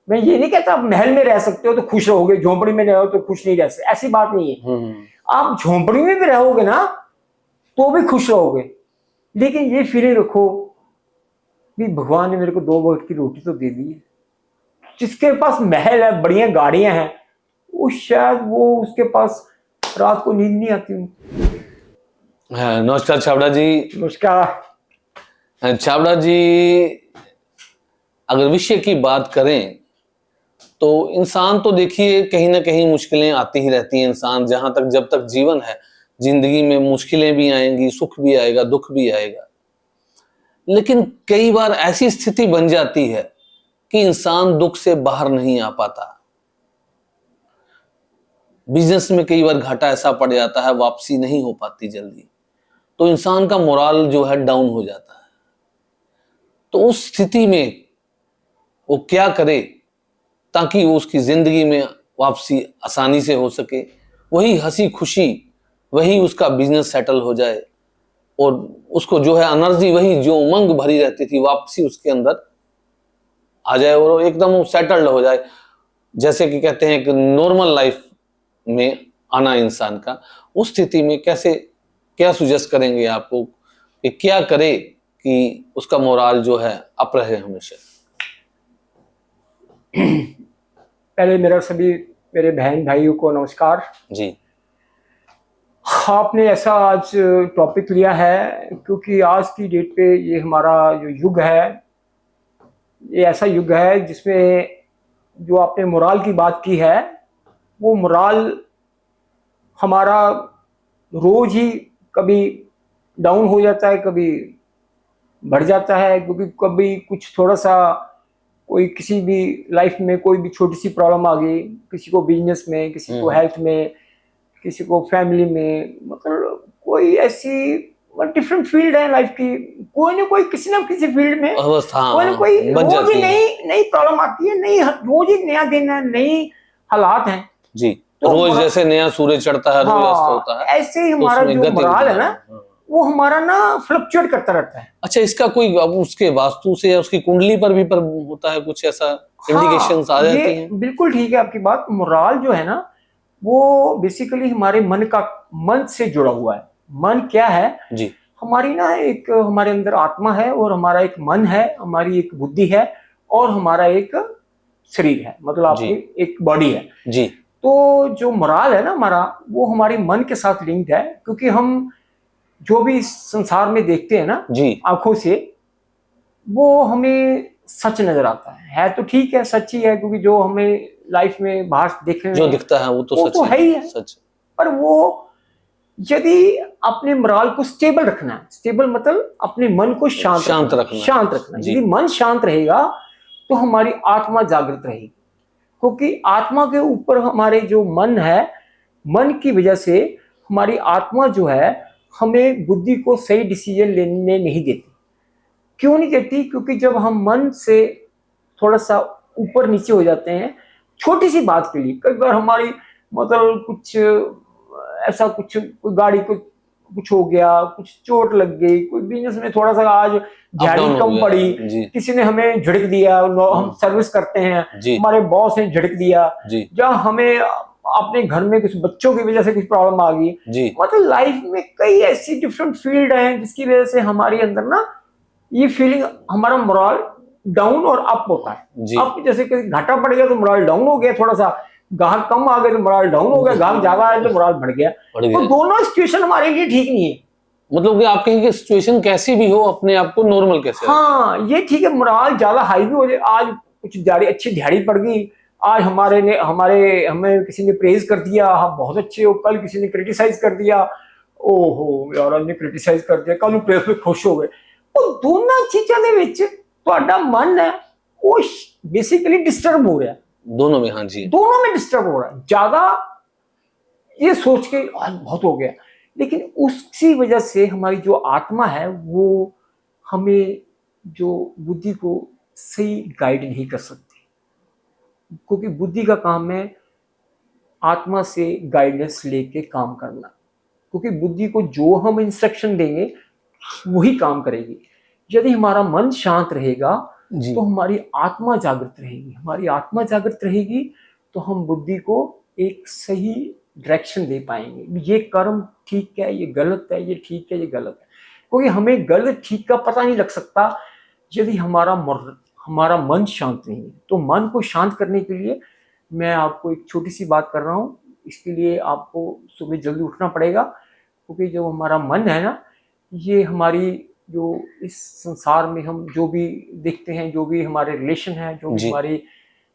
मैं ये नहीं कहता आप महल में रह सकते हो तो खुश रहोगे, झोंपड़ी में रहो तो खुश नहीं रह सकते, ऐसी बात नहीं है। आप झोंपड़ी में भी रहोगे ना तो भी खुश रहोगे, लेकिन ये फीलिंग रखो कि भगवान ने मेरे को 2 वक्त की रोटी तो दे दी है। जिसके पास महल है, बढ़िया गाड़ियां हैं, वो शायद वो उसके पास रात को नींद नहीं आती। नमस्कार छाबड़ा जी। नमस्कार छाबड़ा जी, अगर विषय की बात करें तो इंसान तो देखिए कहीं ना कहीं मुश्किलें आती ही रहती हैं। इंसान जहां तक जब तक जीवन है, जिंदगी में मुश्किलें भी आएंगी, सुख भी आएगा, दुख भी आएगा। लेकिन कई बार ऐसी स्थिति बन जाती है कि इंसान दुख से बाहर नहीं आ पाता। बिजनेस में कई बार घाटा ऐसा पड़ जाता है, वापसी नहीं हो पाती जल्दी, तो इंसान का मोराल जो है डाउन हो जाता है। तो उस स्थिति में वो क्या करे ताकि वो उसकी जिंदगी में वापसी आसानी से हो सके, वही हंसी खुशी, वही उसका बिजनेस सेटल हो जाए और उसको जो है एनर्जी, वही जो उमंग भरी रहती थी, वापसी उसके अंदर आ जाए और एकदम सेटल्ड हो जाए। जैसे कि कहते हैं कि नॉर्मल लाइफ में आना इंसान का, उस स्थिति में कैसे, क्या सुजेस्ट करेंगे आपको कि क्या करे कि उसका मोराल जो है अप रहे हमेशा? पहले मेरे बहन भाइयों को नमस्कार जी। आपने ऐसा आज टॉपिक लिया है क्योंकि आज की डेट पे ये हमारा जो युग है, ये ऐसा युग है जिसमें जो आपने मोराल की बात की है, वो मोराल हमारा रोज ही कभी डाउन हो जाता है, कभी बढ़ जाता है, क्योंकि कभी कुछ थोड़ा सा कोई किसी भी लाइफ में कोई भी छोटी सी प्रॉब्लम आ गई, किसी को बिजनेस में, किसी को हेल्थ में, किसी को फैमिली में, मतलब कोई ऐसी डिफरेंट फील्ड है लाइफ की, कोई ना कोई किसी ना किसी फील्ड में कोई ना कोई रोज ही नई प्रॉब्लम आती है, नई रोज ही नया दिन है, नई हालात हैं जी। तो रोज जैसे नया सूरज चढ़ता है, रोज अस्त होता है, ऐसे ही हमारा जो मोराल है ना, वो हमारा ना फ्लक्चुएट करता रहता है। अच्छा, इसका कोई अब उसके वास्तु से या उसकी कुंडली पर भी पर होता है कुछ ऐसा इंडिकेशंस आ जाती हैं? बिल्कुल ठीक है आपकी बात। मोराल जो है ना, वो बेसिकली हमारे मन से जुड़ा हुआ है। मन क्या है जी? हमारी ना एक, हमारे अंदर आत्मा है और हमारा एक मन है, हमारी एक बुद्धि है और हमारा एक शरीर है, मतलब आपकी एक बॉडी है जी। तो जो मोराल है ना हमारा, वो हमारे मन के साथ लिंक्ड है, क्योंकि हम जो भी इस संसार में देखते हैं ना जी आंखों से, वो हमें सच नजर आता है तो ठीक है, सच ही है, क्योंकि जो हमें लाइफ में बाहर देखने जो दिखता है वो तो है ही है। सच। पर वो यदि अपने मोराल को स्टेबल रखना है, स्टेबल मतलब अपने मन को शांत रखना। यदि मन शांत रहेगा तो हमारी आत्मा जागृत रहेगी, क्योंकि आत्मा के ऊपर हमारे जो मन है, मन की वजह से हमारी आत्मा जो है हमें बुद्धि को सही डिसीजन लेने नहीं देती। क्यों नहीं देती? क्योंकि जब हम मन से थोड़ा सा ऊपर नीचे हो जाते हैं छोटी सी बात के लिए, कई बार हमारी मतलब कुछ ऐसा, कुछ कोई गाड़ी को कुछ हो गया, कुछ चोट लग गई, कोई बिजनेस में थोड़ा सा आज दिहाड़ी कम पड़ी, किसी ने हमें झिड़क दिया, हम सर्विस करते हैं, हमारे बॉस ने झिड़क दिया, या हमें अपने घर में कुछ बच्चों की वजह से कुछ प्रॉब्लम आ गई। मतलब लाइफ में कई ऐसी डिफरेंट फील्ड हैं जिसकी वजह से हमारे अंदर ना ये फीलिंग, हमारा मोरल डाउन और अप होता है। अप जैसे कि घाटा पड़ गया तो मोरल डाउन हो गया, थोड़ा सा ग्राहक कम आ गए तो मोरल डाउन हो गया, ग्राहक ज्यादा आए तो मोरल बढ़ गया। तो दोनों सिचुएशन हमारे लिए ठीक नहीं है। मतलब कि आप कहें कि सिचुएशन कैसी भी हो, अपने आप को नॉर्मल कैसे, हाँ ये ठीक है, मोरल ज्यादा हाई भी हो जाए, आज कुछ अच्छी दिहाड़ी पड़ गई, आज हमें किसी ने प्रेज कर दिया, हाँ बहुत अच्छे हो, कल किसी ने क्रिटिसाइज कर दिया, ओहो यार ने क्रिटिसाइज कर दिया, कल प्रेज पे खुश हो गए। तो दोनों चीजों के विच ਤੁਹਾਡਾ मन है वो बेसिकली डिस्टर्ब हो रहा है, दोनों में। हाँ जी, दोनों में डिस्टर्ब हो रहा है। ज्यादा ये सोच के आज बहुत हो गया, लेकिन उसी वजह से हमारी जो आत्मा है वो हमें, जो बुद्धि को सही गाइड नहीं कर सकती, क्योंकि बुद्धि का काम है आत्मा से गाइडेंस लेके काम करना, क्योंकि बुद्धि को जो हम इंस्ट्रक्शन देंगे वही काम करेगी। यदि हमारा मन शांत रहेगा जी। तो हमारी आत्मा जागृत रहेगी। हमारी आत्मा जागृत रहेगी तो हम बुद्धि को एक सही डायरेक्शन दे पाएंगे। ये कर्म ठीक है, ये गलत है, ये ठीक है, ये गलत है। क्योंकि हमें गलत ठीक का पता नहीं लग सकता यदि हमारा मन शांत नहीं है। तो मन को शांत करने के लिए मैं आपको एक छोटी सी बात कर रहा हूँ। इसके लिए आपको सुबह जल्दी उठना पड़ेगा, क्योंकि जो हमारा मन है ना, ये हमारी जो इस संसार में हम जो भी देखते हैं, जो भी हमारे रिलेशन है, जो भी हमारी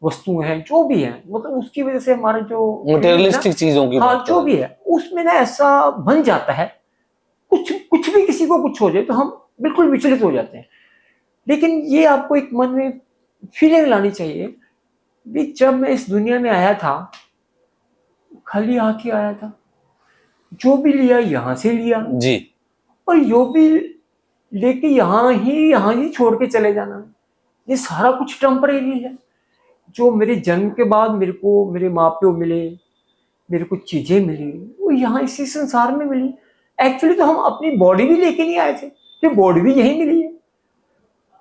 वस्तुएं हैं, जो भी है, मतलब उसकी वजह से हमारा जो मटेरियलिस्टिक चीजों की हाँ जो भी है उसमें ना ऐसा बन जाता है, कुछ भी किसी को कुछ हो जाए तो हम बिल्कुल विचलित हो जाते हैं। लेकिन ये आपको एक मन में फीलिंग लानी चाहिए कि जब मैं इस दुनिया में आया था खाली आके आया था, जो भी लिया यहाँ से लिया जी, और जो भी लेके यहाँ ही छोड़ के चले जाना है। ये सारा कुछ टेम्परेरी है। जो मेरे जन्म के बाद मेरे को मेरे माँ प्यो मिले, मेरे को चीजें मिली, वो यहाँ इसी संसार में मिली। एक्चुअली तो हम अपनी बॉडी भी लेके नहीं आए थे, ये बॉडी भी यही मिली है,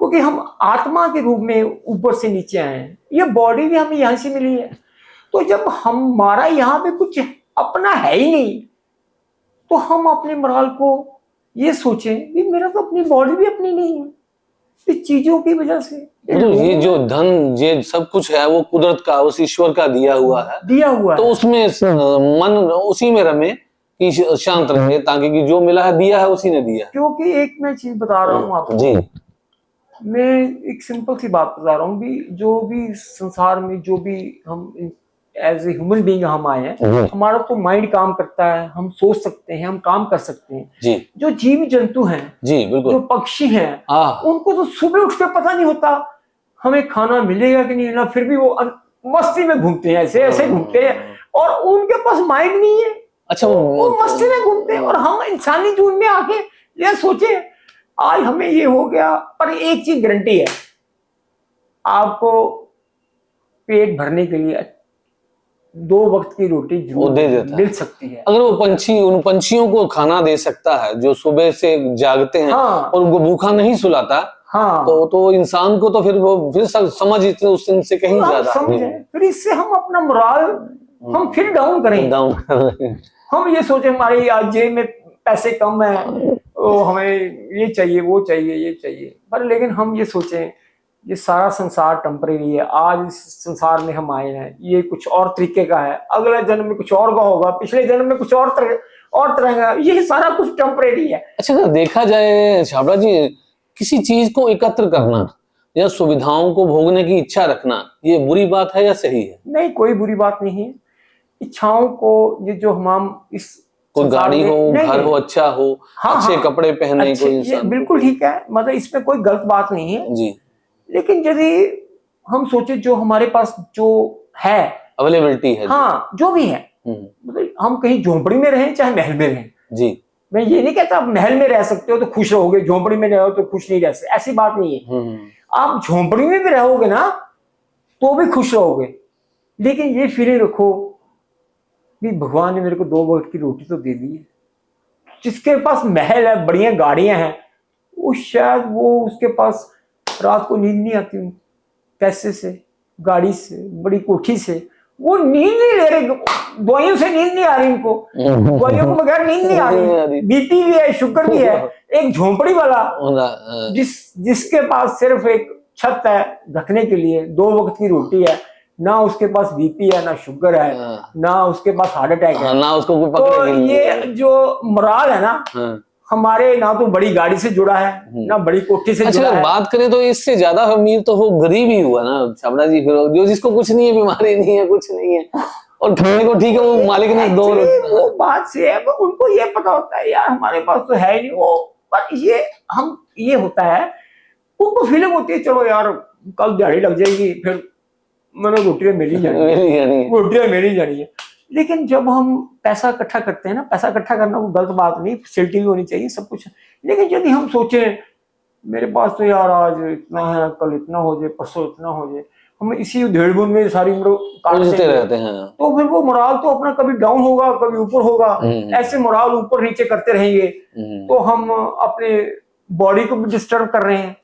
क्योंकि हम आत्मा के रूप में ऊपर से नीचे आए हैं। ये बॉडी भी हमें यहाँ से मिली है। तो जब हमारा यहाँ पे कुछ अपना है ही नहीं, तो हम अपने मराल को ये सोचें कि मेरा तो अपनी बॉडी भी अपनी नहीं है, इस चीजों की वजह से। ये जो धन ये सब कुछ है वो कुदरत का, उस ईश्वर का दिया हुआ है, तो उसमें मन उसी में रमे कि शांत रहे, ताकि कि जो मिला है दिया है उसी ने दिया। क्योंकि एक मैं चीज बता रहा हूँ आपको जी, मैं एक सिंपल सी बात बता रहा हूँ भी, जो भी संसार में जो भी हम एज ए ह्यूमन बीइंग हम आए हैं, हमारा तो माइंड काम करता है, हम सोच सकते हैं, हम काम कर सकते हैं जी। जो जीव जंतु हैं जी, बिल्कुल, जो पक्षी हैं, उनको तो सुबह उठ के पता नहीं होता हमें खाना मिलेगा कि नहीं मिलेगा, फिर भी वो मस्ती में घूमते हैं, ऐसे ऐसे घूमते हैं और उनके पास माइंड नहीं है। अच्छा, वो मस्ती में घूमते हैं और हम इंसानी जून में आके ये सोचे आज हमें ये हो गया। पर एक चीज गारंटी है, आपको पेट भरने के लिए 2 वक्त की रोटी जरूर दे देता मिल सकती है। अगर वो पंछी उन पंछियों को खाना दे सकता है जो सुबह से जागते हैं और उनको भूखा नहीं सुलाता, तो इंसान को तो फिर समझ इतने उस दिन से कहीं ज्यादा समझे। फिर इससे हम अपना मोरल हम फिर डाउन करें। हम ये सोचे हमारे आज जेब में पैसे कम है, हमें ये चाहिए वो चाहिए ये चाहिए, पर लेकिन हम ये सोचें ये सारा संसार टेम्परेरी है। आज इस संसार में हम आए हैं, ये कुछ और तरीके का है, अगले जन्म में कुछ और का होगा, पिछले जन्म में कुछ और तरह का, ये सारा कुछ टेम्परेरी है। अच्छा, अगर देखा जाए छाबड़ा जी, किसी चीज को एकत्र करना या सुविधाओं को भोगने की इच्छा रखना, ये बुरी बात है या सही है? नहीं, कोई बुरी बात नहीं है। इच्छाओं को ये जो हम इस कोई गाड़ी हो, घर हो, अच्छा हो, अच्छे कपड़े पहने, कोई इंसान, बिल्कुल ठीक है, मतलब इसमें कोई गलत बात नहीं है जी। लेकिन यदि हम सोचे जो हमारे पास जो है अवेलेबिलिटी है, हाँ जो भी है, मतलब हम कहीं झोंपड़ी में रहें चाहे महल में रहें जी, मैं ये नहीं कहता आप महल में रह सकते हो तो खुश रहोगे, झोंपड़ी में रहो तो खुश नहीं रह सकते, ऐसी बात नहीं है। आप झोंपड़ी में भी रहोगे ना तो भी खुश रहोगे, लेकिन ये फीलिंग रखो कि भगवान ने मेरे को 2 वक्त की रोटी तो दे दी है। जिसके पास महल है, बढ़िया गाड़ियां हैं, वो शायद वो उसके पास रात को नींद नहीं आती, पैसे से, गाड़ी से, बड़ी कोठी से, वो नींद नहीं ले रहे, दवाइयों से नींद नहीं आ रही उनको, दवाइयों को बगैर नींद नहीं आ रही, बीपी भी है, शुगर भी है। एक झोंपड़ी वाला जिसके पास सिर्फ एक छत है ढकने के लिए, 2 वक्त की रोटी है, ना उसके पास बीपी है, ना शुगर है, ना उसके पास हार्ट अटैक है, ना उसको कोई पकड़े। तो ये जो मोरल है ना, हमारे ना तो बड़ी गाड़ी से जुड़ा है, ना बड़ी कोठी से जुड़ा है। बात करें तो इससे ज्यादा अमीर तो वो गरीब ही हुआ ना छाबड़ा जी, जो जिसको कुछ नहीं है, बीमारी नहीं है, कुछ नहीं है, और खाने को ठीक है, वो मालिक ने 2 वो बात से है, उनको ये पता होता है यार हमारे पास तो है नहीं वो, पर ये होता है, उनको फीलिंग होती है चलो यार कल दिहाड़ी लग जाएगी, फिर मैंने रोटियां मिल ही जानी है। लेकिन जब हम पैसा इकट्ठा करते हैं ना, पैसा इकट्ठा करना वो गलत बात नहीं, फैसिलिटी भी होनी चाहिए, सब कुछ, लेकिन यदि हम सोचें मेरे पास तो यार आज इतना है, कल इतना हो जाए, परसों इतना हो जाए, हम इसी उधेड़-बुन में सारी उम्र काटते रहते हैं, तो फिर वो मोरल तो अपना कभी डाउन होगा, कभी ऊपर होगा, ऐसे मोरल ऊपर नीचे करते रहेंगे तो हम अपने बॉडी को भी डिस्टर्ब कर रहे हैं।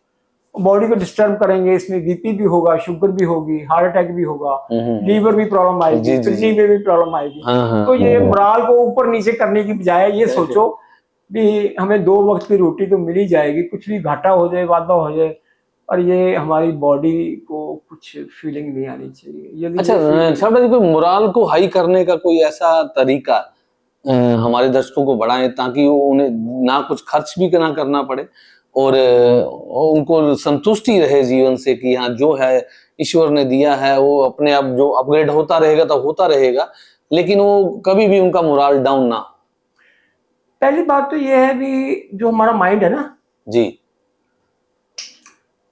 बॉडी को डिस्टर्ब करेंगे, इसमें बीपी भी होगा, शुगर भी होगी, हार्ट अटैक भी होगा, लीवर भी प्रॉब्लम आएगी, किडनी में भी प्रॉब्लम आएगी। तो ये मोरल को ऊपर नीचे करने की बजाय ये सोचो भी हमें 2 वक्त की रोटी तो मिल ही जाएगी, कुछ भी घाटा हो जाए, वादा हो जाए, और ये हमारी बॉडी को कुछ फीलिंग नहीं आनी चाहिए। अच्छा छाबड़ा जी, कोई मोरल को हाई करने का कोई ऐसा तरीका हमारे दर्शकों को बढ़ाएं ताकि उन्हें ना कुछ खर्च भी ना करना पड़े और उनको संतुष्टि रहे जीवन से कि हाँ जो है ईश्वर ने दिया है वो अपने आप जो अपग्रेड होता रहेगा तो होता रहेगा, लेकिन वो कभी भी उनका मोरल डाउन ना हो? पहली बात तो ये है भी जो हमारा माइंड है ना जी,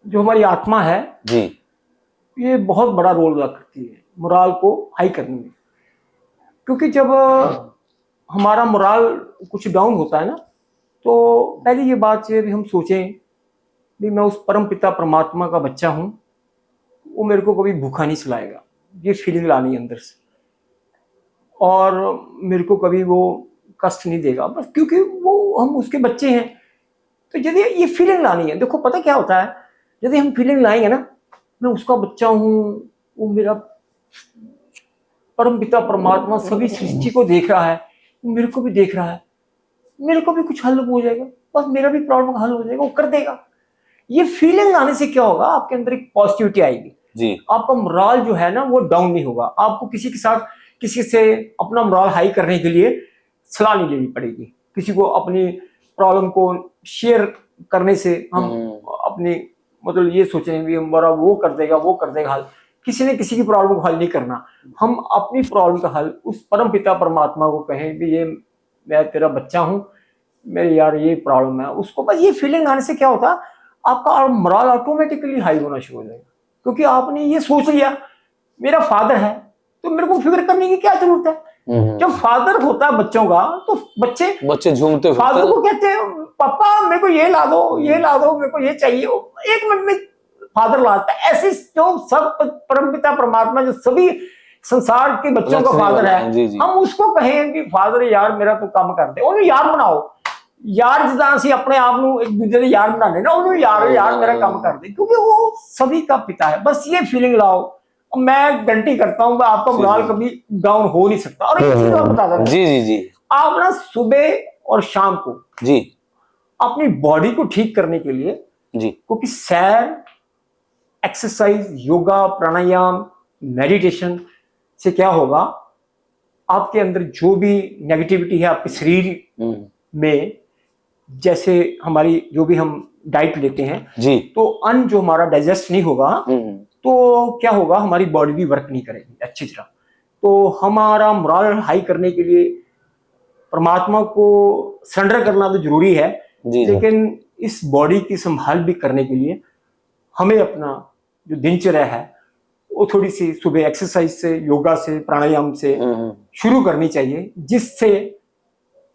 जो हमारी आत्मा है जी, ये बहुत बड़ा रोल अदा करती है मोरल को हाई करने में। क्योंकि जब हमारा मोरल कुछ डाउन होता है ना, तो पहली ये बात है भी हम सोचें भी मैं उस परम पिता परमात्मा का बच्चा हूं, वो मेरे को कभी भूखा नहीं सुलाएगा, ये फीलिंग लानी है अंदर से, और मेरे को कभी वो कष्ट नहीं देगा, बस क्योंकि वो हम उसके बच्चे हैं। तो यदि ये फीलिंग लानी है, देखो पता क्या होता है, यदि हम फीलिंग लाएंगे ना मैं उसका बच्चा हूँ, वो मेरा परम पिता परमात्मा सभी सृष्टि को देख रहा है, मेरे को भी देख रहा है, मेरे को भी कुछ हल हो जाएगा, बस मेरा भी प्रॉब्लम हल हो जाएगा, वो कर देगा। ये फीलिंग आने से क्या होगा, आपके अंदर एक पॉजिटिविटी आएगी जी। आपका मोरल जो है ना वो डाउन नहीं होगा। आपको किसी के साथ किसी से अपना मोरल हाई करने के लिए सलाह नहीं लेनी पड़ेगी, किसी को अपनी प्रॉब्लम को शेयर करने से हम अपनी मतलब ये सोचेंगे हमारा वो कर देगा हल। किसी ने किसी की प्रॉब्लम को हल नहीं करना, हम अपनी प्रॉब्लम का हल उस परम पिता परमात्मा को कहें भी ये मैं तेरा बच्चा हूँ, मेरे यार ये प्रॉब्लम है, उसको बस ये फीलिंग आने से क्या होता है आपका मोरल ऑटोमेटिकली हाई होना शुरू हो जाएगा। क्योंकि आपने ये सोच लिया मेरा फादर है तो मेरे को फिक्र करने की क्या जरूरत है। जब फादर होता है बच्चों का तो बच्चे झूमते फादर को कहते हैं पापा मेरे को ये ला दो मेरे को ये चाहिए, 1 मिनट में फादर लाता है। ऐसे जो सब परमपिता परमात्मा जो सभी संसार के बच्चों का फादर है, जी, जी। हम उसको कहें कि फादर यार मेरा तो काम कर दे, उन्हें यार बनाओ, यार जिदा सी अपने आप को एक दूसरे ने यार बनाने ना, उन्हें यार मेरा काम कर दे, क्योंकि वो सभी का पिता है। बस ये फीलिंग लाओ, मैं गारंटी करता हूँ आपका मोरल कभी डाउन हो नहीं सकता। और एक चीज और बता दें जी जी जी, आप ना सुबह और शाम को जी अपनी बॉडी को ठीक करने के लिए जी, क्योंकि सैर, एक्सरसाइज, योगा, प्राणायाम, मेडिटेशन से क्या होगा आपके अंदर जो भी नेगेटिविटी है आपके शरीर में, जैसे हमारी जो भी हम डाइट लेते हैं जी, तो अन्न जो हमारा डाइजेस्ट नहीं होगा तो क्या होगा हमारी बॉडी भी वर्क नहीं करेगी अच्छी तरह। तो हमारा मोरल हाई करने के लिए परमात्मा को सरेंडर करना तो जरूरी है, लेकिन इस बॉडी की संभाल भी करने के लिए हमें अपना जो दिनचर्या है वो थोड़ी सी सुबह एक्सरसाइज से, योगा से, प्राणायाम से शुरू करनी चाहिए, जिससे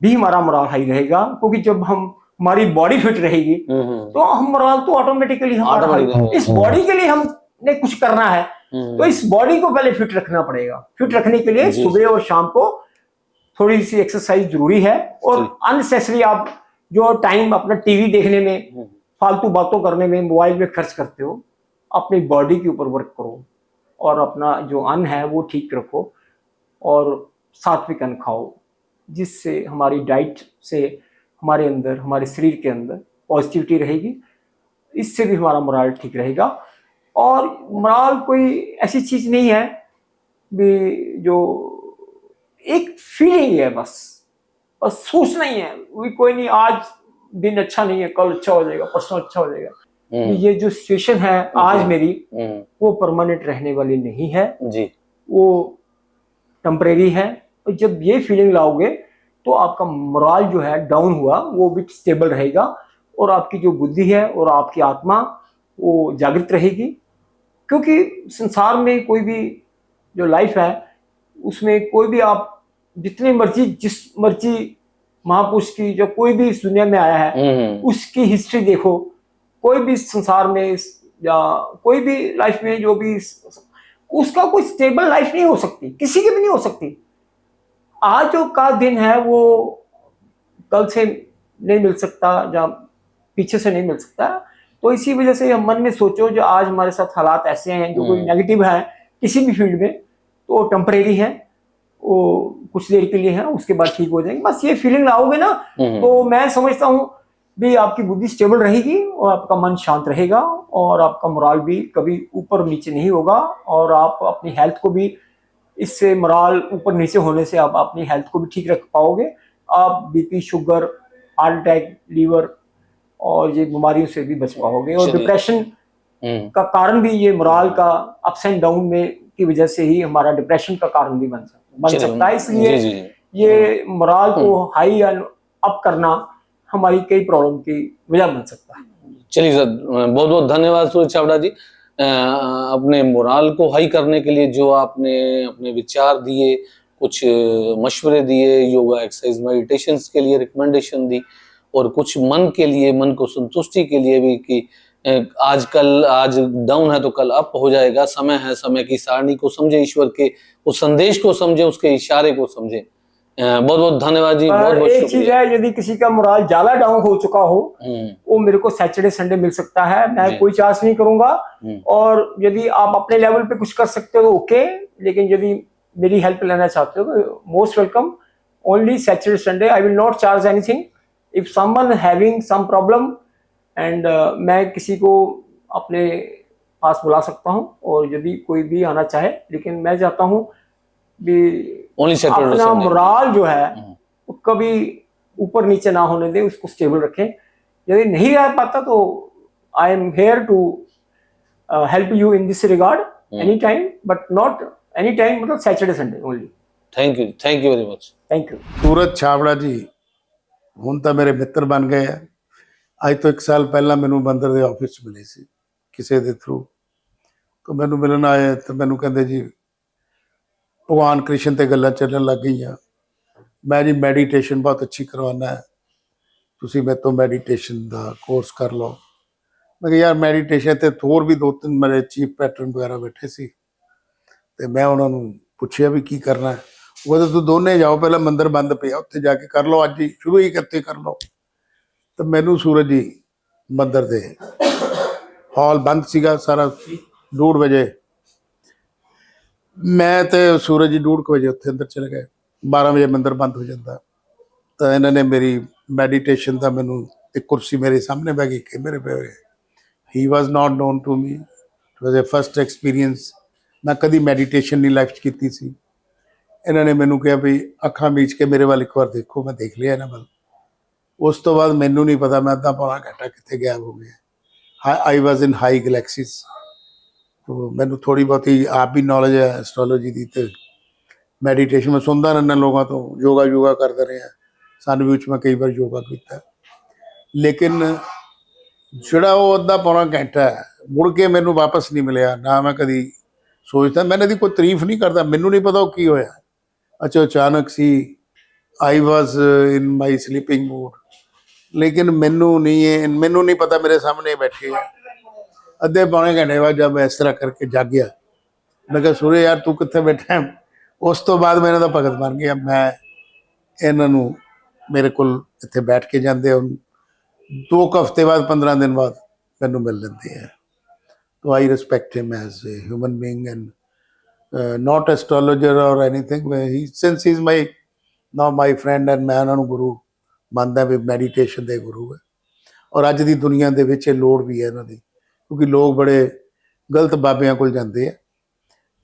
भी हमारा मोरल हाई रहेगा। क्योंकि जब हम हमारी बॉडी फिट रहेगी तो हम मोरल तो ऑटोमेटिकली हमारा हाई। इस बॉडी के लिए हमने कुछ करना है तो इस बॉडी को पहले फिट रखना पड़ेगा। फिट रखने के लिए सुबह और शाम को थोड़ी सी एक्सरसाइज जरूरी है, और अननेसेसरी आप जो टाइम अपना टीवी देखने में, फालतू बातों करने में, मोबाइल में खर्च करते हो, अपनी बॉडी के ऊपर वर्क करो और अपना जो अन्न है वो ठीक रखो और सात्विक अन्न खाओ, जिससे हमारी डाइट से हमारे अंदर, हमारे शरीर के अंदर पॉजिटिविटी रहेगी, इससे भी हमारा मोरल ठीक रहेगा। और मोरल कोई ऐसी चीज नहीं है भी जो एक फीलिंग है, बस सोचना ही है, कोई नहीं आज दिन अच्छा नहीं है कल अच्छा हो जाएगा, परसों अच्छा हो जाएगा। ये जो सिचुएशन है आज मेरी वो परमानेंट रहने वाली नहीं है जी, वो टेम्परेरी है। और जब ये फीलिंग लाओगे तो आपका मोरल जो है डाउन हुआ वो भी स्टेबल रहेगा, और आपकी जो बुद्धि है और आपकी आत्मा वो जागृत रहेगी। क्योंकि संसार में कोई भी जो लाइफ है उसमें कोई भी आप जितनी मर्जी जिस मर्जी महापुरुष की जो कोई भी इस दुनिया में आया है उसकी हिस्ट्री देखो, कोई भी संसार में या कोई भी लाइफ में जो भी उसका कोई स्टेबल लाइफ नहीं हो सकती, किसी की भी नहीं हो सकती। आज जो का दिन है वो कल से नहीं मिल सकता या पीछे से नहीं मिल सकता। तो इसी वजह से हम मन में सोचो जो आज हमारे साथ हालात ऐसे हैं जो कोई नेगेटिव है किसी भी फील्ड में, तो टेम्परेरी है, वो कुछ देर के लिए है, उसके बाद ठीक हो जाएंगे। बस ये फीलिंग लाओगे ना तो मैं समझता हूँ भी आपकी बुद्धि स्टेबल रहेगी और आपका मन शांत रहेगा और आपका मोराल भी कभी ऊपर नीचे नहीं होगा, और आप अपनी हेल्थ को भी, इससे मोराल ऊपर नीचे होने से आप अपनी हेल्थ को भी ठीक रख पाओगे। आप BP, sugar, heart attack, liver और ये बीमारियों से भी बच पाओगे। और डिप्रेशन का कारण भी ये मोराल का अप्स एंड डाउन में की वजह से ही हमारा डिप्रेशन का कारण भी बन सकता है। इसलिए ये मोराल को हाई एंड अप करना हमारी कई प्रॉब्लम की वजह बन सकता है। चलिए सर, बहुत बहुत धन्यवाद सूरज छाबड़ा जी, अपने मोराल को हाई करने के लिए जो आपने अपने विचार दिए, कुछ मशवरे दिए, योगा, एक्सरसाइज, मेडिटेशन के लिए रिकमेंडेशन दी, और कुछ मन के लिए, मन को संतुष्टि के लिए भी कि आज डाउन है तो कल अप हो जाएगा, समय है, समय की सारणी को समझे, ईश्वर के उस संदेश को समझे, उसके इशारे को समझे। बहुत बहुत धन्यवाद जी, बहुत बहुत एक चीज है, यदि किसी का मोराल ज्यादा डाउन हो चुका हो वो मेरे को सैटरडे संडे मिल सकता है, मैं कोई चार्ज नहीं करूंगा। और यदि आप अपने लेवल पे कुछ कर सकते हो तो ओके, लेकिन यदि मेरी हेल्प लेना चाहते हो तो most welcome, only Saturday Sunday, I will not charge anything. If someone having some problem and मैं किसी को अपने पास बुला सकता हूँ, और यदि कोई भी आना चाहे, लेकिन मैं चाहता हूँ भी अपना मोराल जो है वो कभी ऊपर नीचे ना होने दें, उसको स्टेबल रखें। यदि नहीं रह पाता तो I am here to help you in this regard any time, but not any time, मतलब Saturday Sunday only. Thank you very much. Thank you. Suraj Chhabra ji ਹੁਣ ਤਾਂ ਮੇਰੇ ਮਿੱਤਰ ਬਣ ਗਏ ਆ। ਅੱਜ ਤੋਂ 1 ਸਾਲ ਪਹਿਲਾਂ ਮੈਨੂੰ ਬੰਦਰ ਦੇ ਆਫਿਸ 'ਚ ਮਿਲੇ ਸੀ ਕਿਸੇ ਦੇ ਥਰੂ, ਤਾਂ ਮੈਨੂੰ ਮਿਲਣ ਆਏ ਤੇ ਮੈਨੂੰ ਕਹਿੰਦੇ ਜੀ ਭਗਵਾਨ ਕ੍ਰਿਸ਼ਨ ਤੇ ਗੱਲਾਂ ਚੱਲਣ ਲੱਗ ਗਈਆਂ। ਮੈਂ ਜੀ ਮੈਡੀਟੇਸ਼ਨ ਬਹੁਤ ਅੱਛੀ ਕਰਵਾਉਣਾ ਹੈ, ਤੁਸੀਂ ਮੇਰੇ ਤੋਂ ਮੈਡੀਟੇਸ਼ਨ ਦਾ ਕੋਰਸ ਕਰ ਲਓ। ਮੈਂ ਕਿਹਾ ਯਾਰ ਮੈਡੀਟੇਸ਼ਨ ਤੇ ਹੋਰ ਵੀ 2-3 ਮੇਰੇ ਚੀਫ ਪੈਟਰਨ ਵਗੈਰਾ ਬੈਠੇ ਸੀ, ਤੇ ਮੈਂ ਉਹਨਾਂ ਨੂੰ ਪੁੱਛਿਆ ਵੀ ਕੀ ਕਰਨਾ ਹੈ। ਉਹ ਕਹਿੰਦੇ ਤੂੰ ਦੋਨੇ ਜਾਓ, ਪਹਿਲਾਂ ਮੰਦਰ ਬੰਦ ਪਿਆ ਉੱਥੇ ਜਾ ਕੇ ਕਰ ਲਓ, ਅੱਜ ਹੀ ਸ਼ੁਰੂ ਹੀ ਕਿੱਥੇ ਕਰ ਲਓ। ਤਾਂ ਮੈਨੂੰ ਸੂਰਜ ਜੀ ਮੰਦਰ ਦੇ ਹਾਲ ਬੰਦ ਸੀਗਾ ਸਾਰਾ, 2:30 ਵਜੇ ਮੈਂ ਤੇ ਸੂਰਜ ਜੀ 2:30 ਵਜੇ ਉੱਥੇ ਅੰਦਰ ਚਲੇ ਗਏ। 12 ਵਜੇ ਮੰਦਰ ਬੰਦ ਹੋ ਜਾਂਦਾ। ਤਾਂ ਇਹਨਾਂ ਨੇ ਮੇਰੀ ਮੈਡੀਟੇਸ਼ਨ ਦਾ ਮੈਨੂੰ ਇੱਕ ਕੁਰਸੀ ਮੇਰੇ ਸਾਹਮਣੇ ਬਹਿ ਗਈ ਕਿ ਮੇਰੇ ਪਏ ਹੋਏ। He was not known to me, it was a first experience. ਮੈਂ ਕਦੀ ਮੈਡੀਟੇਸ਼ਨ ਨਹੀਂ ਲਾਈਫ 'ਚ ਕੀਤੀ ਸੀ। ਇਹਨਾਂ ਨੇ ਮੈਨੂੰ ਕਿਹਾ ਵੀ ਅੱਖਾਂ ਮੀਚ ਕੇ ਮੇਰੇ ਵੱਲ ਇੱਕ ਵਾਰ ਦੇਖੋ। ਮੈਂ ਦੇਖ ਲਿਆ ਇਹਨਾਂ ਵੱਲ। ਉਸ ਤੋਂ ਬਾਅਦ ਮੈਨੂੰ ਨਹੀਂ ਪਤਾ ਮੈਂ ਅੱਧਾ ਪੌਣਾ ਘੰਟਾ ਕਿੱਥੇ ਗਾਇਬ ਹੋ ਗਿਆ। ਆਈ ਵਾਜ਼ ਇਨ ਹਾਈ ਗਲੈਕਸੀਜ਼। ਮੈਨੂੰ ਥੋੜ੍ਹੀ ਬਹੁਤੀ ਆਪ ਵੀ ਨੌਲੇਜ ਹੈ ਐਸਟਰੋਲੋਜੀ ਦੀ, ਅਤੇ ਮੈਡੀਟੇਸ਼ਨ ਮੈਂ ਸੁਣਦਾ ਰਹਿੰਦਾ ਲੋਕਾਂ ਤੋਂ, ਯੋਗਾ ਕਰਦਾ ਰਿਹਾ। ਸਨਵਿਊ 'ਚ ਮੈਂ ਕਈ ਵਾਰ ਯੋਗਾ ਕੀਤਾ, ਲੇਕਿਨ ਜਿਹੜਾ ਉਹ ਅੱਧਾ ਪੌਣਾ ਘੰਟਾ ਮੁੜ ਕੇ ਮੈਨੂੰ ਵਾਪਸ ਨਹੀਂ ਮਿਲਿਆ। ਨਾ ਮੈਂ ਕਦੀ ਸੋਚਦਾ, ਮੈਂ ਇਹਨਾਂ ਦੀ ਕੋਈ ਤਾਰੀਫ ਨਹੀਂ ਕਰਦਾ, ਮੈਨੂੰ ਨਹੀਂ ਪਤਾ ਉਹ ਕੀ ਹੋਇਆ। ਅੱਛਾ ਅਚਾਨਕ ਸੀ, ਆਈ ਵਾਜ਼ ਇਨ ਮਾਈ ਸਲੀਪਿੰਗ ਮੂਡ, ਲੇਕਿਨ ਮੈਨੂੰ ਨਹੀਂ ਪਤਾ ਮੇਰੇ ਸਾਹਮਣੇ ਬੈਠੇ ਆ। ਅੱਧੇ ਪੌਣੇ ਘੰਟੇ ਬਾਅਦ ਜਦ ਮੈਂ ਇਸ ਤਰ੍ਹਾਂ ਕਰਕੇ ਜਾਗਿਆ, ਮੈਂ ਕਿਹਾ ਸੂਰਜ ਯਾਰ ਤੂੰ ਕਿੱਥੇ ਬੈਠਾ। ਉਸ ਤੋਂ ਬਾਅਦ ਮੈਂ ਇਹਨਾਂ ਦਾ ਭਗਤ ਬਣ ਗਿਆ। ਮੈਂ ਇਹਨਾਂ ਨੂੰ ਮੇਰੇ ਕੋਲ ਇੱਥੇ ਬੈਠ ਕੇ ਜਾਂਦੇ, ਹੁਣ 2 ਹਫ਼ਤੇ ਬਾਅਦ 15 ਦਿਨ ਬਾਅਦ ਮੈਨੂੰ ਮਿਲ ਲੈਂਦੇ ਆ। So I respect him as a human being and not astrologer or anything. Since he's now my friend and मैं ਉਹਨਾਂ ਨੂੰ ਗੁਰੂ ਮੰਨਦਾ ਵੀ ਮੈਡੀਟੇਸ਼ਨ ਦੇ ਗੁਰੂ ਹੈ। ਔਰ ਅੱਜ ਦੀ ਦੁਨੀਆ ਦੇ ਵਿੱਚ ਇਹ ਲੋੜ ਵੀ ਹੈ ਇਹਨਾਂ ਦੀ, ਕਿਉਂਕਿ ਲੋਕ ਬੜੇ ਗਲਤ ਬਾਬਿਆਂ ਕੋਲ ਜਾਂਦੇ ਆ,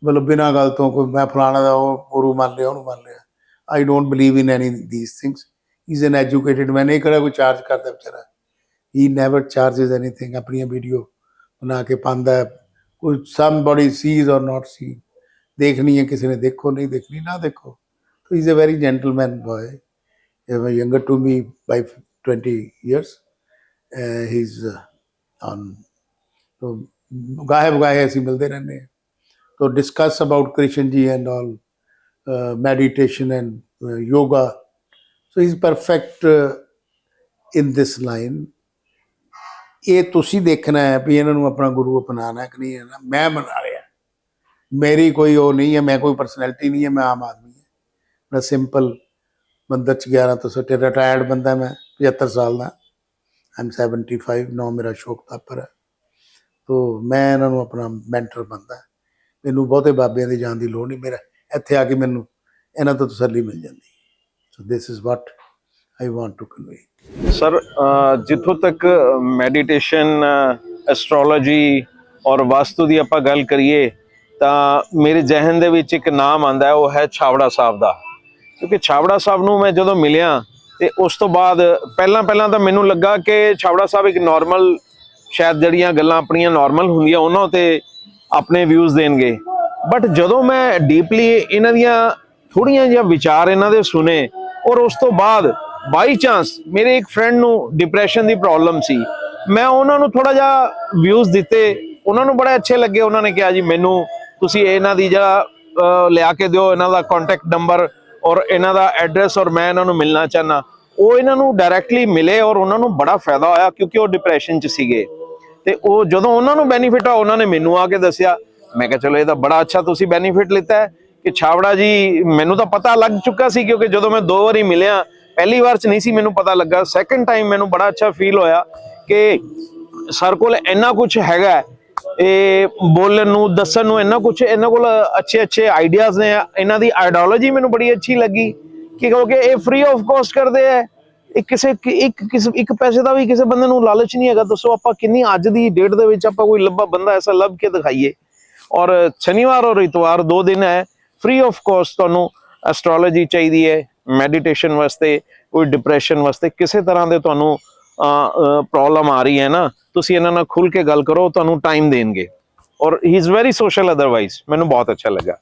ਮਤਲਬ ਬਿਨਾਂ ਗੱਲ ਤੋਂ ਕੋਈ ਮੈਂ ਫਲਾਣਾ ਦਾ ਉਹ ਗੁਰੂ ਮੰਨ ਲਿਆ, ਉਹਨੂੰ ਮੰਨ ਲਿਆ। I don't believe in any of these things. He's an educated man। ਇਹ ਕਿਹੜਾ ਕੋਈ ਚਾਰਜ ਕਰਦਾ ਵਿਚਾਰਾ। He never charges anything। ਆਪਣੀਆਂ ਵੀਡੀਓ ਬਣਾ ਕੇ ਪਾਉਂਦਾ, ਕੋਈ somebody sees or not see, ਦੇਖਣੀ ਹੈ ਕਿਸੇ ਨੇ ਦੇਖੋ, ਨਹੀਂ ਦੇਖਣੀ ਨਾ ਦੇਖੋ। So he's a very gentleman boy, younger to me by 20 years। He's on, so ਗਾਹੇ ਬਗਾਹੇ ਅਸੀਂ ਮਿਲਦੇ ਰਹਿੰਦੇ ਹਾਂ, तो discuss about Krishan ji and all, meditation and yoga। So he's perfect in this line। ਇਹ ਤੁਸੀਂ ਦੇਖਣਾ ਹੈ ਵੀ ਇਹਨਾਂ ਨੂੰ ਆਪਣਾ ਗੁਰੂ ਅਪਣਾਉਣਾ ਕਿ ਨਹੀਂ ਹੈ ਨਾ। ਮੈਂ ਬਣਾ ਰਿਹਾ, ਮੇਰੀ ਕੋਈ ਉਹ ਨਹੀਂ ਹੈ, ਮੈਂ ਕੋਈ ਪਰਸਨੈਲਿਟੀ ਨਹੀਂ ਹੈ, ਮੈਂ ਆਮ ਆਦਮੀ ਹਾਂ। ਮੈਂ ਸਿੰਪਲ ਮੰਦਰ 'ਚ 11 ਤੋਂ 17 ਰਿਟਾਇਰਡ ਬੰਦਾ, ਮੈਂ 75 ਸਾਲ ਦਾ। I'm 75 now, ਮੇਰਾ ਸ਼ੌਕ ਤਾਪਰ ਹੈ। ਤੋ ਮੈਂ ਇਹਨਾਂ ਨੂੰ ਆਪਣਾ ਮੈਂਟਰ ਮੰਨਦਾ। ਮੈਨੂੰ ਬਹੁਤੇ ਬਾਬਿਆਂ ਦੇ ਜਾਣ ਦੀ ਲੋੜ ਨਹੀਂ, ਮੇਰਾ ਇੱਥੇ ਆ ਕੇ ਮੈਨੂੰ ਇਹਨਾਂ ਤੋਂ ਤਸੱਲੀ ਮਿਲ ਜਾਂਦੀ। So this is what I want to convey. Sir ਜਿੱਥੋਂ ਤੱਕ ਮੈਡੀਟੇਸ਼ਨ, ਐਸਟ੍ਰੋਲੋਜੀ ਔਰ ਵਾਸਤੂ ਦੀ ਆਪਾਂ ਗੱਲ ਕਰੀਏ ਤਾਂ ਮੇਰੇ ਜ਼ਿਹਨ ਦੇ ਵਿੱਚ ਇੱਕ ਨਾਮ ਆਉਂਦਾ, ਉਹ ਹੈ ਛਾਬੜਾ ਸਾਹਿਬ ਦਾ। ਕਿਉਂਕਿ ਛਾਬੜਾ ਸਾਹਿਬ ਨੂੰ ਮੈਂ ਜਦੋਂ ਮਿਲਿਆ ਤੇ ਉਸ ਤੋਂ ਬਾਅਦ ਪਹਿਲਾਂ ਤਾਂ ਮੈਨੂੰ ਲੱਗਾ ਕਿ ਛਾਬੜਾ ਸਾਹਿਬ ਇੱਕ ਨਾਰਮਲ, ਸ਼ਾਇਦ ਜਿਹੜੀਆਂ ਗੱਲਾਂ ਆਪਣੀਆਂ ਨਾਰਮਲ ਹੁੰਦੀਆਂ ਉਹਨਾਂ ਉੱਤੇ ਆਪਣੇ ਵਿਊਜ਼ ਦੇਣਗੇ, ਬਟ ਜਦੋਂ ਮੈਂ ਡੀਪਲੀ ਇਹਨਾਂ ਦੀਆਂ ਥੋੜ੍ਹੀਆਂ ਜਿਹੀਆਂ ਵਿਚਾਰ ਇਹਨਾਂ ਦੇ ਸੁਣੇ, ਔਰ ਉਸ ਤੋਂ ਬਾਅਦ ਬਾਈ ਚਾਂਸ ਮੇਰੇ ਇੱਕ ਫਰੈਂਡ ਨੂੰ ਡਿਪਰੈਸ਼ਨ ਦੀ ਪ੍ਰੋਬਲਮ ਸੀ, ਮੈਂ ਉਹਨਾਂ ਨੂੰ ਥੋੜਾ ਜਿਹਾ ਵਿਊਜ਼ ਦਿੱਤੇ, ਉਹਨਾਂ ਨੂੰ ਬੜੇ ਅੱਛੇ ਲੱਗੇ। ਉਹਨਾਂ ਨੇ ਕਿਹਾ ਜੀ ਮੈਨੂੰ ਤੁਸੀਂ ਇਹਨਾਂ ਦੀ ਜਿਹੜਾ ਲਿਆ ਕੇ ਦਿਓ, ਇਹਨਾਂ ਦਾ ਕੰਟੈਕਟ ਨੰਬਰ ਔਰ ਇਹਨਾਂ ਦਾ ਐਡਰੈਸ, ਔਰ ਮੈਂ ਇਹਨਾਂ ਨੂੰ ਮਿਲਣਾ ਚਾਹੁੰਦਾ। ਉਹ ਇਹਨਾਂ ਨੂੰ ਡਾਇਰੈਕਟਲੀ ਮਿਲੇ ਔਰ ਉਹਨਾਂ ਨੂੰ ਬੜਾ ਫਾਇਦਾ ਹੋਇਆ, ਕਿਉਂਕਿ ਉਹ ਡਿਪਰੈਸ਼ਨ 'ਚ ਸੀਗੇ। ਤੇ ਉਹ ਜਦੋਂ ਉਹਨਾਂ ਨੂੰ ਬੈਨੀਫਿਟ ਆ, ਉਹਨਾਂ ਨੇ ਮੈਨੂੰ ਆ ਕੇ ਦੱਸਿਆ। ਮੈਂ ਕਿਹਾ ਚਲੋ ਇਹ ਤਾਂ ਬੜਾ ਅੱਛਾ ਤੁਸੀਂ ਬੈਨੀਫਿਟ ਲਿੱਤਾ ਹੈ ਕਿ ਛਾਬੜਾ ਜੀ, ਮੈਨੂੰ ਤਾਂ ਪਤਾ ਲੱਗ ਚੁੱਕਾ ਸੀ ਕਿਉਂਕਿ ਜਦੋਂ ਮੈਂ 2 ਵਾਰੀ ਮਿਲਿਆ, ਪਹਿਲੀ ਵਾਰ 'ਚ ਨਹੀਂ ਸੀ ਮੈਨੂੰ ਪਤਾ ਲੱਗਾ, ਸੈਕੰਡ ਟਾਈਮ ਮੈਨੂੰ ਬੜਾ ਅੱਛਾ ਫੀਲ ਹੋਇਆ ਕਿ ਸਰ ਕੋਲ ਇੰਨਾ ਕੁਝ ਹੈਗਾ, ਇਹ ਬੋਲਣ ਨੂੰ, ਦੱਸਣ ਨੂੰ, ਇੰਨਾ ਕੁਝ ਇਹਨਾਂ ਕੋਲ ਅੱਛੇ ਆਈਡੀਆਜ਼ ਨੇ। ਇਹਨਾਂ ਦੀ ਆਈਡੀਓਲੋਜੀ ਮੈਨੂੰ ਬੜੀ ਅੱਛੀ ਲੱਗੀ ਕਿ ਕਿਉਂਕਿ ਇਹ ਫ੍ਰੀ ਆਫ ਕਾਸਟ ਕਰਦੇ ਹੈ। ਇੱਕ ਪੈਸੇ ਦਾ ਵੀ ਕਿਸੇ ਬੰਦੇ ਨੂੰ ਲਾਲਚ ਨਹੀਂ ਹੈਗਾ। ਦੱਸੋ ਆਪਾਂ ਕਿੰਨੀ ਅੱਜ ਦੀ ਡੇਟ ਦੇ ਵਿੱਚ ਆਪਾਂ ਕੋਈ ਲੱਭਾ ਬੰਦਾ ਐਸਾ ਲੱਭ ਕੇ ਦਿਖਾਈਏ। ਔਰ ਸ਼ਨੀਵਾਰ ਔਰ ਇਤਵਾਰ 2 ਦਿਨ ਹੈ ਫ੍ਰੀ ਆਫ ਕਾਸਟ। ਤੁਹਾਨੂੰ ਐਸਟ੍ਰੋਲੋਜੀ ਚਾਹੀਦੀ ਹੈ, ਮੈਡੀਟੇਸ਼ਨ ਵਾਸਤੇ, ਕੋਈ ਡਿਪਰੈਸ਼ਨ ਵਾਸਤੇ, ਕਿਸੇ ਤਰ੍ਹਾਂ ਦੇ ਤੁਹਾਨੂੰ ਪ੍ਰੋਬਲਮ ਆ ਰਹੀ ਹੈ ਨਾ, ਤੁਸੀਂ ਇਹਨਾਂ ਨਾਲ ਖੁੱਲ ਕੇ ਗੱਲ ਕਰੋ, ਤੁਹਾਨੂੰ ਟਾਈਮ ਦੇਣਗੇ। ਔਰ ਹੀ ਇਜ਼ ਵੈਰੀ ਸੋਸ਼ਲ ਅਦਰਵਾਈਜ਼। ਮੈਨੂੰ ਬਹੁਤ ਅੱਛਾ ਲੱਗਾ।